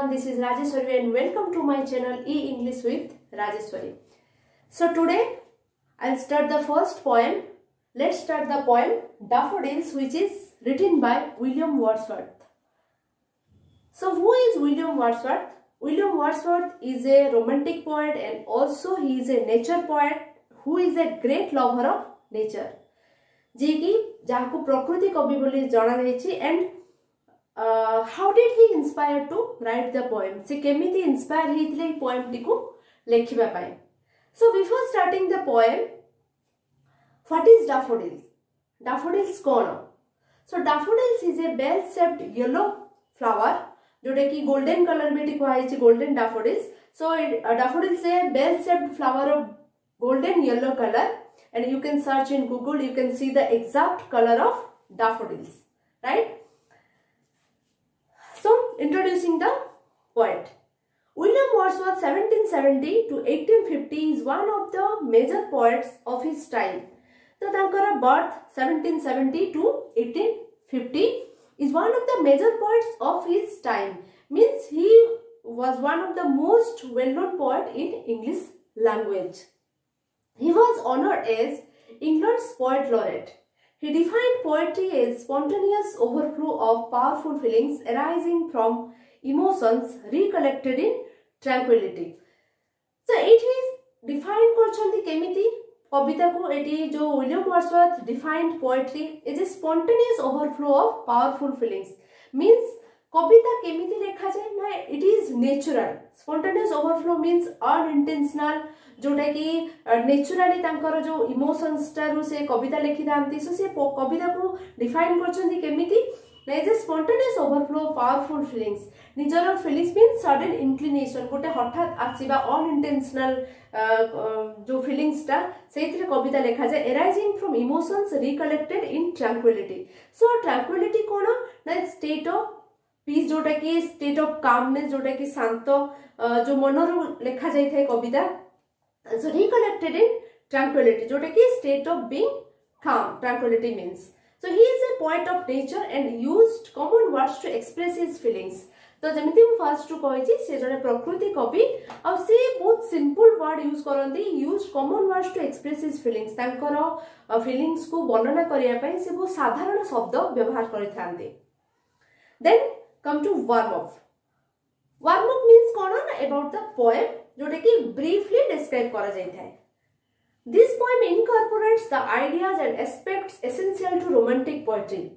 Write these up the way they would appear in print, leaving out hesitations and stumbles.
everyone, this is Rajeswari and welcome to my channel E-English with Rajeswari. So today I'll start the first poem. Let's start the poem Daffodils, which is written by William Wordsworth. So who is William Wordsworth? William Wordsworth is a romantic poet and also he is a nature poet who is a great lover of nature. जे कि जाको प्रकृति कवि बोली जाना जायछि and how did he inspire to write the poem? से केमिति inspire हेतिले poem टिको लेखिबा पाए. So before starting the poem, what is daffodils? Daffodils cone? So daffodils is a bell-shaped yellow flower Jote कि golden color में टिको आइछि golden daffodils. So daffodils is a bell-shaped flower of golden yellow color. And you can search in Google, you can see the exact color of daffodils, right? So, introducing the poet. William Wordsworth 1770 to 1850 is one of the major poets of his time. So, tankara birth 1770 to 1850 is one of the major poets of his time. Means he was one of the most well-known poet in English language. He was honored as England's poet laureate. He defined poetry as spontaneous overflow of powerful feelings arising from emotions recollected in tranquility. So it is defined करछन्ति केमिति कविता को eighty जो William Wordsworth defined poetry as a spontaneous overflow of powerful feelings. Means कविता केमिति लेखा जाए ना it is natural. Spontaneous overflow means unintentional जोटा कि नेचुराली तांकर जो इमोशंस टारु से कविता लेखि दांती सो से कविता को डिफाइन करछन्ती केमिति ना is spontaneous overflow powerful feelings निजर फीलिंग्स मींस सडन इंक्लिनेशन गोटे हठात आसीबा अनइंटेंशनल जो फीलिंग्स ता सेथिरे कविता लेखा जाय arising from emotions recollected in tranquillity. So tranquillity कोन ना स्टेट ऑफ पीस जोटा कि स्टेट ऑफ कामनेस जोटा कि शांत जो मनरु लेखा जाय थाय कविता. So recollected in tranquility, जोटा कि state of being calm, tranquility means. So he is a poet of nature and used common words to express his feelings. तो जमिति मु फर्स्ट टू कहिछि से जने प्रकृति कवि और से बहुत सिंपल वर्ड यूज करंती, used common words to express his feelings. तांकर फीलिंग्स को वर्णना करिया पई से बहुत साधारण शब्द व्यवहार करिथांती. Then come to warm up. Warm up means cone about the poem Jote कि briefly describe करा जाय थाय. This poem incorporates the ideas and aspects essential to romantic poetry.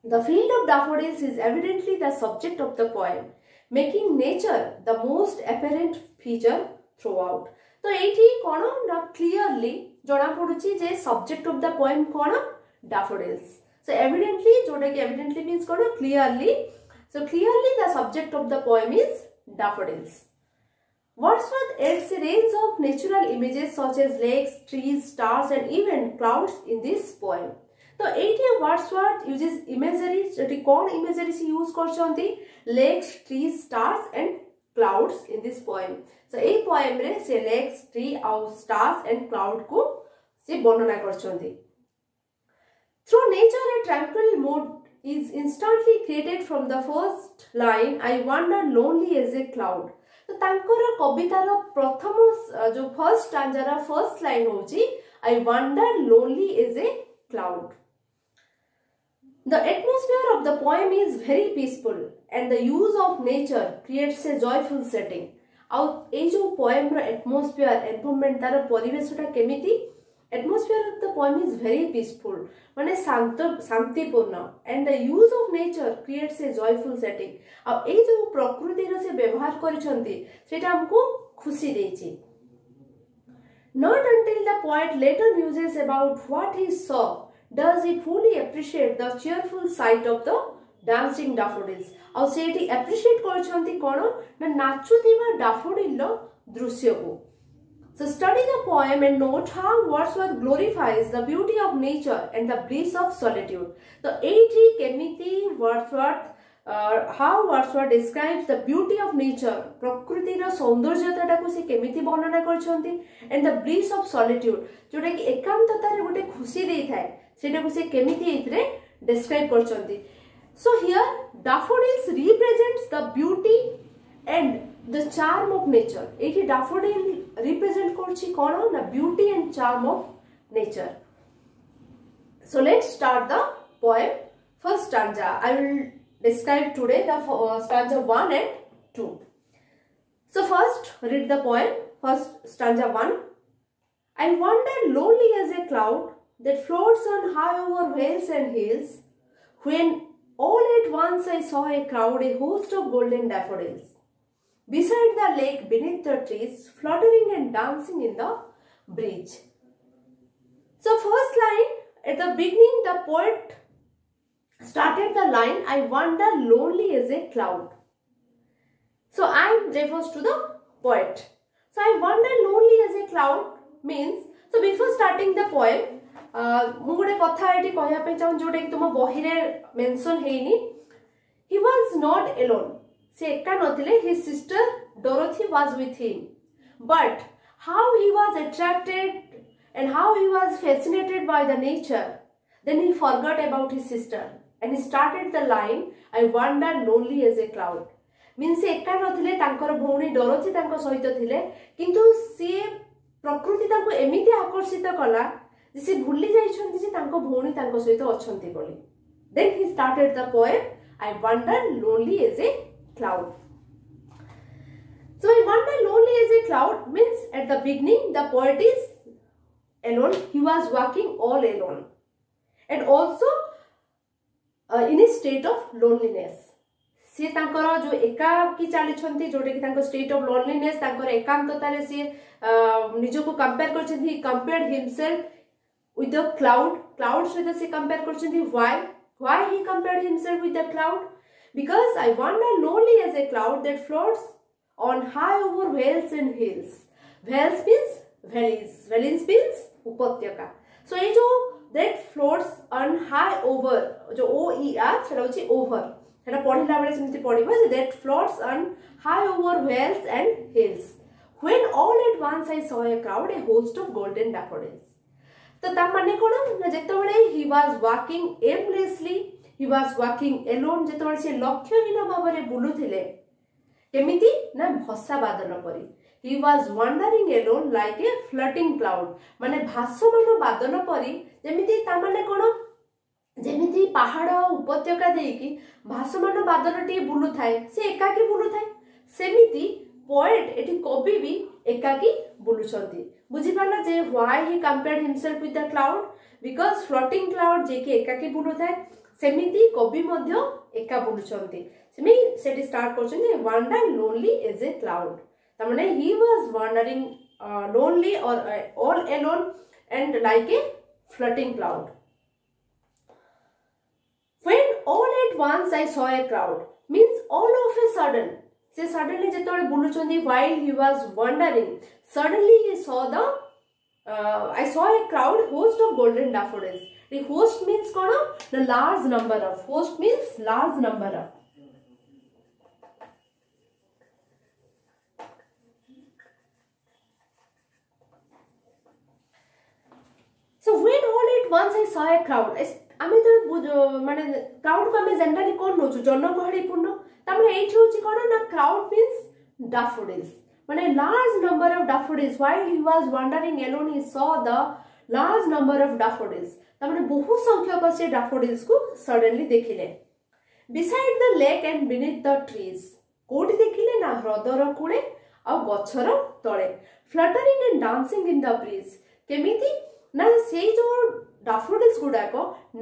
The field of daffodils is evidently the subject of the poem, making nature the most apparent feature throughout. तो एठी कोन ना clearly जणा पडुची जे subject of the poem cone daffodils. So evidently जोटा कि evidently means cone clearly. So clearly the subject of the poem is daffodils. Wordsworth adds a range of natural images such as lakes, trees, stars and even clouds in this poem. So, एठी Wordsworth uses imagery. जटी कौन imagery से use करछन्ती? Lakes, trees, stars and clouds in this poem. So, A poem रे से lakes, tree और stars and cloud को से वर्णना करछन्ती. Through nature, a tranquil mood is instantly created from the first line. I wander lonely as a cloud. तो तांकर कवितार प्रथम जो फर्स्ट स्टैंजार फर्स्ट लाइन होची I wonder lonely as a cloud. The atmosphere of the poem is very peaceful and the use of nature creates a joyful setting. आउ ए जो poem रो atmosphere environment तार परिवेशटा केमिति atmosphere of the poem is very peaceful माने शांत शांतिपूर्ण and the use of nature creates a joyful setting. आ ए जो प्रकृति रो से व्यवहार करिसंती सेटा हमको खुशी देछि. Not until the poet later muses about what he saw does he fully appreciate the cheerful sight of the dancing daffodils. Uh Sethi appreciate करिसंती कोन ना नाचुथिबा daffodil रो दृश्य को. So study the poem and note how Wordsworth glorifies the beauty of nature and the bliss of solitude. So एठी केमिति Wordsworth how Wordsworth describes the beauty of nature, प्रकृति रो सौंदर्यता को से केमिति वर्णना करछन्ती and the bliss of solitude जोटा कि एकांतता रे गोटे खुशी देई थाए सेटा को से केमिति एथरे describe करछन्ती. So here daffodils represents the beauty and the charm of nature. एठी daffodil represent करछि कोन ना beauty and charm of nature. So let's start the poem. First stanza I will describe today, the stanza 1 and 2. So first read the poem. First stanza 1. I wander lonely as a cloud that floats on high over vales and hills, when all at once I saw a crowd, a host of golden daffodils, beside the lake, beneath the trees, fluttering and dancing in the breeze. So first line, at the beginning the poet started the line, I wander lonely as a cloud. So I refers to the poet. So I wander lonely as a cloud means, so before starting the poem, ମୁଁ गोटे कथा eighty कहया पे चाहूँ जोटा कि तुम बही रे मेंशन हेनी. He was not alone. से एका नथिले. His sister Dorothy was with him. But how he was attracted and how he was fascinated by the nature, then he forgot about his sister and he started the line, I wander lonely as a cloud. Means से एका नथिले, तांकर भौणी Dorothy तांको सहित थिले, किंतु से प्रकृति तांको एमिति आकर्षित कला से भूली जाइछन्ति जे तांको भौणी तांको सहित अछन्ति बोली. Then he started the poem, I wander lonely as a cloud. So I wander lonely as a cloud means at the beginning the poet is alone. He was walking all alone and also in a state of loneliness. से तांकर जो एकाकी चली जोटा कि तांकर state of loneliness, तांकर एकांतता रे से निजो को कंपेयर करछन्ति. He compared himself with the cloud सहित से कंपेयर करछन्ति. Why he compared himself with the cloud? Because I wander lonely as a cloud that floats on high over vales and hills. Vales means valleys, valleys means उपत्यका. So ये जो that floats on high over, जो OER सेटा होची over, सेटा पढिला बेले सेमति पढिबो जे that floats on high over vales and hills, when all at once I saw a crowd, a host of golden daffodils. तो ता माने कोन ना जेतबेले he was walking aimlessly, he was walking alone, जेतबेले से लक्ष्यहीन भाबरे बुलुथिले केमिति ना भसा बादल परी. He was wandering alone like a floating cloud, माने भासमान बादल परी. जेमिति ता माने कोन, जेमिति पहाड़ उपत्यका देकी भासमान बादल टी बुलु थाए, से एकाकी बुलु थाए, सेमिति पोएट एठी कवि भी एकाकी बुलुछंती. बुझी पाला जे why he compared himself with the cloud? Because floating cloud जे कि एकाकी बुलु थाए, सेमिति कवि मध्य एका बुलुछंती. Semi Sethi start करछन्ती wander lonely as a cloud. ता माने he was wandering lonely or all alone and like a floating cloud. When all at once I saw a crowd means all of a sudden. से suddenly जेतोले बुलुचंदी while he was wandering, suddenly he saw the I saw a crowd, host of golden daffodils. The host means cone, the large number of. Host means large number of. So when all at once I saw a crowd, आमे तो माने crowd को आमे generally कोन नोचु जनगहळी पूर्ण. तामे एठी होची कोन ना crowd means daffodils, माने large number of daffodils. While he was wandering alone, he saw the large number of daffodils. Tame बहु संख्यक से daffodils को suddenly देखिले. Beside the lake and beneath the trees, कोठी देखिले ना ह्रदर कूले आ गछर तळे, fluttering and dancing in the breeze. केमिति ना से जो daffodils गुडाक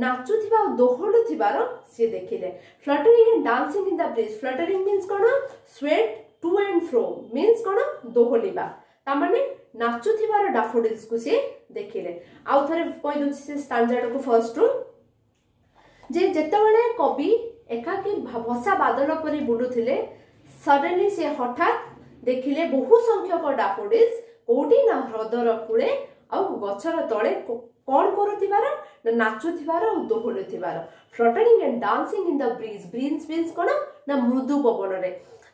नाचुथिबा दोहलुथिबार से देखिले. Fluttering and dancing in the breeze. Fluttering means cone, sweat to and fro means कोन, दोहलिबा. ता माने नाचुथिबार daffodils को से देखिले. आउ थरे कहि दोछि से स्टांजा को फर्स्ट रु जे जेतबेले कवि एकाकी भसा बादल परि बुलुथिले, सडनली से हठात देखिले बहु संख्यक daffodils कोठी ना ह्रदर कूले आ गछर तळे कौन करुथिबार ना नाचुथिबार आ दोहलुथिबार. Fluttering and dancing in the breeze. Breeze means कोन ना मृदु पवन रे.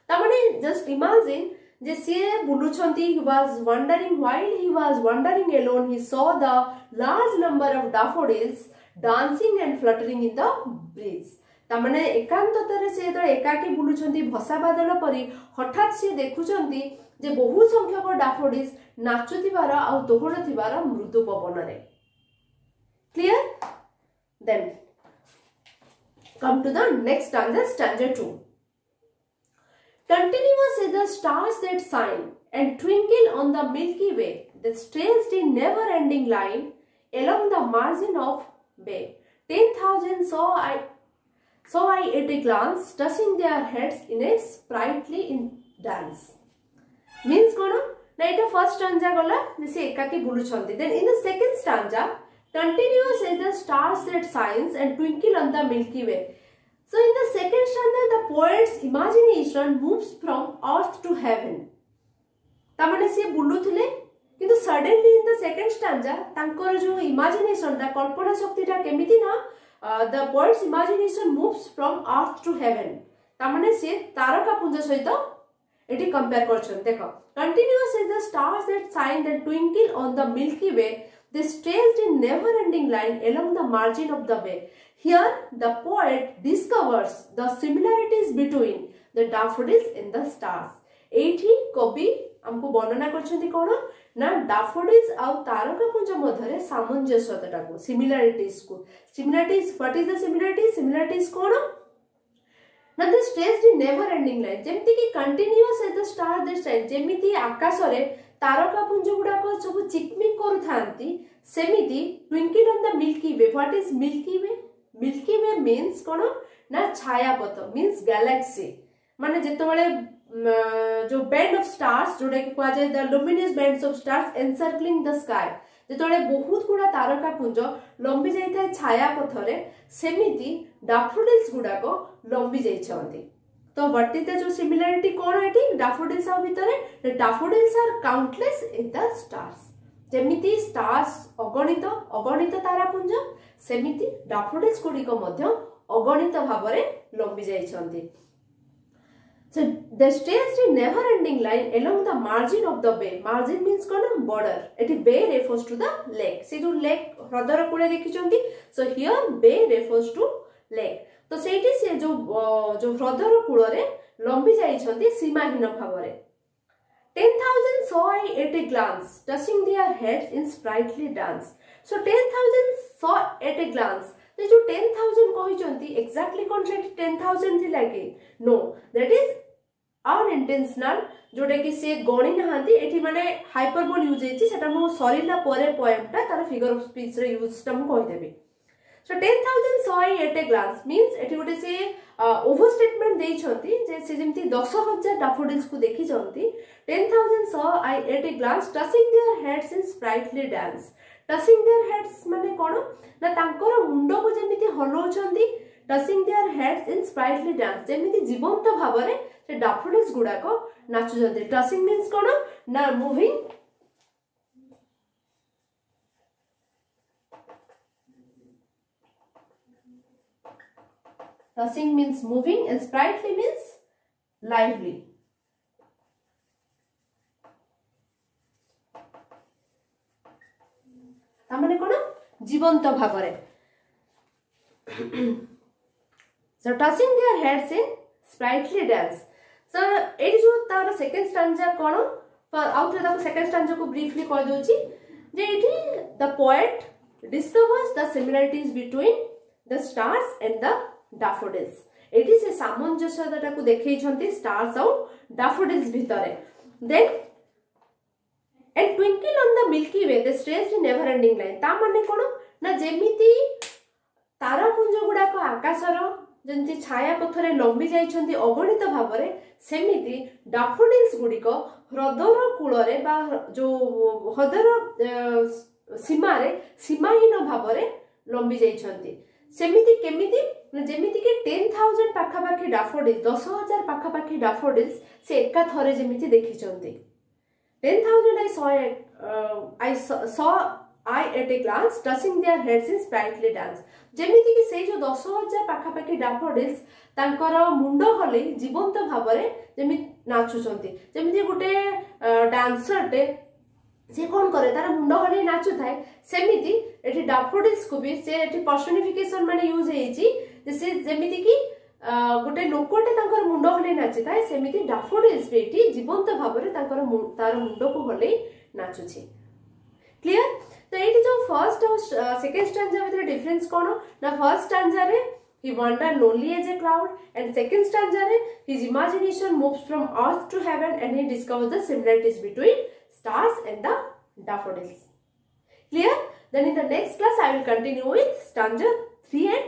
ता माने जस्ट इमेजिन जे से बुलुछंती. he was wandering, while he was wandering alone, he saw the large number of daffodils dancing and fluttering in the breeze. तामाने एकांततारे से तो एकाकी बुलुछंती भसा बादल परी हठात से देखुछंती जे बहु संख्यक डैफोडिल्स नाचुथिबार आ दोहड़ुथिबार मृदु पवन रे। Clear? Then come to the next stanza, stanza 2. Continuous is the stars that shine and twinkle on the Milky Way, that stretched in never-ending line along the margin of bay. 10,000 saw I at a glance, tossing their heads in a sprightly dance. Means kono? Na ita first stanza gala jese ekaki buluchanti. Then in the second stanza, continuous is the stars that shines and twinkle on the Milky Way. So in the second stanza, the poet's imagination moves from earth to heaven. तामाने से बुलुथले किंतु suddenly in the second stanza तांकर जो imagination ता कल्पना शक्ति ता केमिति ना the poet's imagination moves from earth to heaven. तामाने से तारका पुंज सहित एटी कंपेयर करछन। देखो, continuous is the stars that shine and twinkle on the Milky Way, they stretched in never-ending line along the margin of the bay. Here, the poet discovers the similarities between the daffodils and the stars. एठी कवि हमको वर्णना करछन्ती कोन ना daffodils आउ तारकापुंज मध्यरे सामंजस्यता को similarities को similarities what is the similarities similarities कोन ना the stretched in never-ending line जेमति कि continuous as the star that shine जेमिति आकाश रे तारकापुंज गुडा को सब चिकमिक करूथांती सेमिति twinkle on the Milky Way. What is Milky Way? Milky Way means कोन ना छायापथ means galaxy माने जेतबेले जो band of stars जोडा कि कोआ जाय the luminous bands of stars encircling the sky जेतबेले बहुत गुडा तारकापुंज लंबी जायता छायापथ रे सेमिति daffodils गुडा को लंबी जायछंती। तो what is the जो similarity कोन एटी daffodils आ भितरे daffodils are countless in the stars जेमिति stars अगणित अगणित तारापुंज सेमिति daffodils गुडिको मध्य अगणित भाबरे लंबी जायछंती। So they stretched in never-ending line along the margin of the bay. Margin means cone border. Eighty bay refers to the lake. से जो lake ह्रदर कूले देखिचंती. So here bay refers to lake. तो सेठी से जो ह्रदर कूलरे लंबी जायछंती सीमाहीन भाबरे। 10,000 saw I at a glance, touching their heads in sprightly dance. So 10,000 saw at a glance. तो जो 10,000 कहिचंती exactly कौन 10,000 थी लागे? No, that is unintentional. जोटा कि से गणी नहांती एठी माने हाइपरबोल यूज हेची सेटा मो सरीला परे पोएम टा तार फिगर ऑफ स्पीच रे यूज टा मो कहि देबी। So 10,000 saw I at a glance means एठी गोटे से ओवर स्टेटमेंट देई छंती जे से जेमती 10,000 daffodils को देखि छंती 10,000 saw I at a glance touching their heads in sprightly dance. Touching their heads माने कोन ना तांकर मुंडो को जेमिति हलोछंती touching their heads in sprightly dance जेमिति जीवंत भाबरे से daffodils गुडा को नाचुछंती। touching means कोन ना moving touching means moving and sprightly means lively. तामाने कोन जीवंत भाबरे so touching their heads in sprightly dance. So एडी जो तार सेकंड स्टैंजा कोन आउट रे ताको सेकंड स्टैंजा को ब्रीफली कह दोची जे एठी the poet discovers the similarities between the stars and the daffodils. एठी से सामंजस्यता को देखै छंती stars और daffodils भितरे। Then and twinkle on the Milky Way, the stretched in never-ending line. ता माने कोन ना जेमिति तारापुंज गुडा को आकाशर जेमिति छाया पथरे लंबी जाइछंती अगणित भाबरे सेमिति daffodils गुडिको ह्रदर कूलरे बा जो ह्रदर सीमा रे सीमाहीन भाबरे लंबी जाइछंती। सेमिति केमिति जेमिति के 10,000 पाखापाखी daffodils 10,000 पाखापाखी daffodils से एका थरे जेमिति देखिछंती। 10,000 I saw I at a glance touching their heads in sprightly dance. जेमिति कि से जो 10,000 पाखापाखी daffodils तांकर मुंडो हले जीवंत भाबरे जेमि नाचुचंती जेमिति गुटे डांसर टे से कौन करे तार मुंड हले नाचु थाए सेमिति एठी डैफोडिल्स को भी से एठी पर्सनिफिकेशन माने यूज हेची से जेमिति कि गोटे लोकटे तांकर मुंड हले नाचि थाए सेमिति डैफोडिल्स भी एठी जीवंत भाबरे तांकर तार मुंड को हले नाचुछि क्लियर तो एठी जो फर्स्ट और सेकंड स्टैंजा में डिफरेंस कोन ना फर्स्ट स्टैंजा रे he wandered lonely as a cloud and second stanza re his imagination moves from earth to heaven and he discovers the similarities between stars and the daffodils. Clear? Then in the next class I will continue with stanza 3 and